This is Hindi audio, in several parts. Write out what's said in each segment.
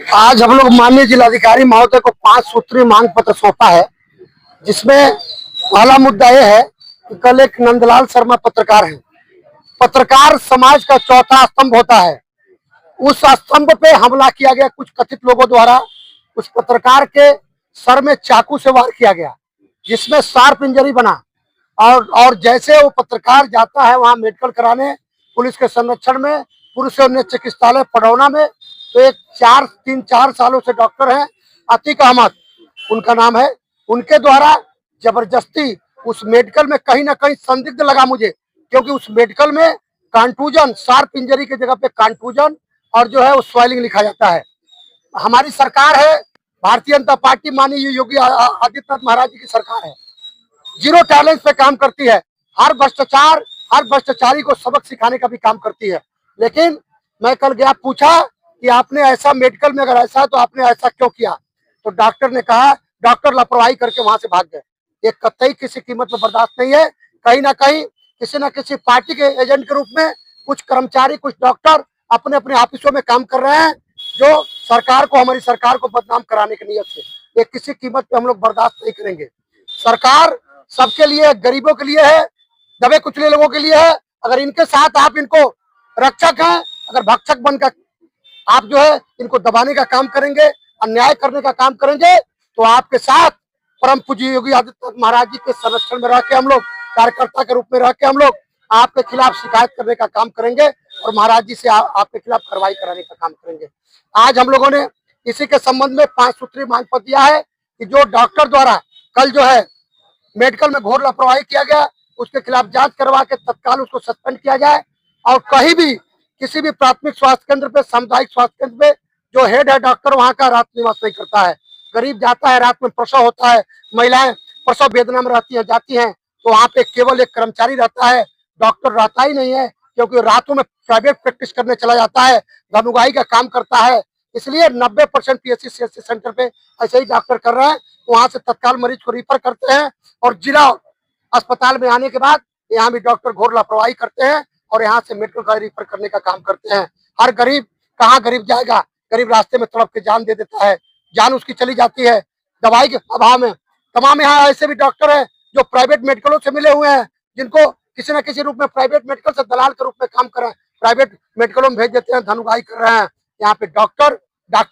आज हम लोग माननीय जिलाधिकारी महोदय को 5 सूत्रीय मांग पत्र सौंपा है, जिसमें पहला मुद्दा यह है कि कल एक नंदलाल शर्मा पत्रकार हैं। पत्रकार समाज का चौथा स्तंभ होता है। उस स्तंभ पे हमला किया गया कुछ कथित लोगों द्वारा। उस पत्रकार के सर में चाकू से वार किया गया, जिसमें शार्प इंजरी बना। और जैसे वो पत्रकार जाता है वहां मेडिकल कराने पुलिस के संरक्षण में, पुरुष उन्नत चिकित्सालय पडौना में, तो एक 3-4 सालों से डॉक्टर हैं अतीक अहमद उनका नाम है, उनके द्वारा जबरदस्ती उस मेडिकल में कहीं ना कहीं संदिग्ध लगा मुझे, क्योंकि उस मेडिकल में कंटूजन, शार्प इंजरी की जगह पे कंटूजन और जो है वो स्वेलिंग लिखा जाता है। हमारी सरकार है भारतीय जनता पार्टी, माननीय योगी आदित्यनाथ महाराज जी की सरकार है, जीरो टैलेंट पे काम करती है, हर भ्रष्टाचारी को सबक सिखाने का भी काम करती है। लेकिन मैं कल गया, पूछा कि आपने ऐसा मेडिकल में अगर ऐसा है तो आपने ऐसा क्यों किया, तो डॉक्टर ने कहा, डॉक्टर लापरवाही करके वहां से भाग गए। ये कतई किसी कीमत में बर्दाश्त नहीं है। कहीं ना कहीं किसी न किसी पार्टी के एजेंट के रूप में कुछ कर्मचारी, कुछ डॉक्टर अपने अपने ऑफिसों में काम कर रहे हैं, जो सरकार को, हमारी सरकार को बदनाम कराने की नीयत से। ये किसी कीमत पे हम लोग बर्दाश्त नहीं करेंगे। सरकार सबके लिए, गरीबों के लिए है, दबे कुचले लोगों के लिए है। अगर इनके साथ आप इनको रक्षक हैं, अगर भक्षक बनकर आप जो है इनको दबाने का काम करेंगे, अन्याय करने का काम करेंगे, तो आपके साथ परम पूज्य योगी आदित्यनाथ महाराज जी के संरक्षण में रह के हम लोग, कार्यकर्ता के रूप में रह के हम लोग आपके खिलाफ शिकायत करने का काम करेंगे और महाराज जी से आपके खिलाफ कार्रवाई कराने का काम करेंगे। आज हम लोगों ने इसी के संबंध में 5 सूत्रीय मांग पत्र दिया है कि जो डॉक्टर द्वारा कल जो है मेडिकल में घोर लापरवाही किया गया, उसके खिलाफ जांच करवा के तत्काल उसको सस्पेंड किया जाए। और कहीं भी किसी भी प्राथमिक स्वास्थ्य केंद्र पे, सामुदायिक स्वास्थ्य केंद्र पे जो हेड है डॉक्टर, वहां का रात निवास नहीं करता है। गरीब जाता है, रात में प्रसव होता है, महिलाएं प्रसव वेदना में रहती हैं, जाती हैं, तो वहां पे केवल एक कर्मचारी रहता है, डॉक्टर रहता ही नहीं है, क्योंकि रातों में प्राइवेट प्रैक्टिस करने चला जाता है, धनुगाई का काम करता है। इसलिए 90% PSC CSC सेंटर पे ऐसे ही डॉक्टर कर रहे हैं, वहां से तत्काल मरीज को रिफर करते हैं और जिला अस्पताल में आने के बाद यहाँ भी डॉक्टर घोर लापरवाही करते हैं और यहाँ से मेडिकल का रिफर करने का काम करते हैं। हर गरीब, कहाँ गरीब जाएगा, गरीब रास्ते में तड़प के जान दे देता है, जान उसकी चली जाती है दवाई के अभाव में। तमाम यहाँ ऐसे भी डॉक्टर हैं जो प्राइवेट मेडिकलों से मिले हुए हैं, जिनको किसी न किसी रूप में प्राइवेट मेडिकल से दलाल के रूप में काम कर रहे हैं, प्राइवेट मेडिकलों में भेज देते हैं, धनुगाई कर रहे हैं। यहाँ पे डॉक्टर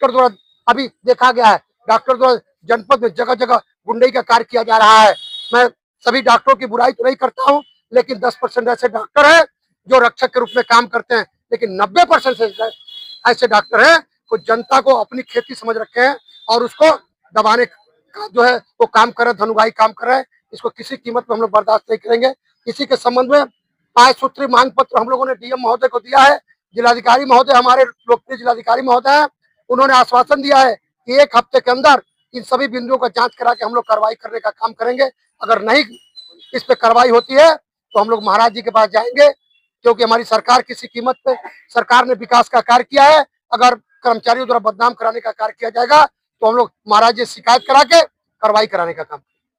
द्वारा अभी देखा गया है, डॉक्टर द्वारा जनपद में जगह जगह गुंडई का कार्य किया जा रहा है। मैं सभी डॉक्टरों की बुराई तो नहीं करता हूँ, लेकिन 10% ऐसे डॉक्टर हैं जो रक्षक के रूप में काम करते हैं, लेकिन 90% से ऐसे डॉक्टर हैं जो जनता को अपनी खेती समझ रखे हैं और उसको दबाने का जो है वो काम कर रहे हैं, धनुगाई काम कर रहे हैं। इसको किसी कीमत पर हम लोग बर्दाश्त नहीं करेंगे। इसी के संबंध में 5 सूत्रीय मांग पत्र हम लोगों ने DM महोदय को दिया है। जिलाधिकारी महोदय, हमारे लोकप्रिय जिलाधिकारी महोदय हैं, उन्होंने आश्वासन दिया है कि 1 हफ्ते के अंदर इन सभी बिंदुओं का जांच करा के हम लोग कार्रवाई करने का काम करेंगे। अगर नहीं इस पे कार्रवाई होती है तो हम लोग महाराज जी के पास जाएंगे, क्योंकि हमारी सरकार किसी कीमत पे, सरकार ने विकास का कार्य किया है। अगर कर्मचारियों द्वारा बदनाम कराने का कार्य किया जाएगा तो हम लोग महाराज जी शिकायत करा के कार्रवाई कराने का काम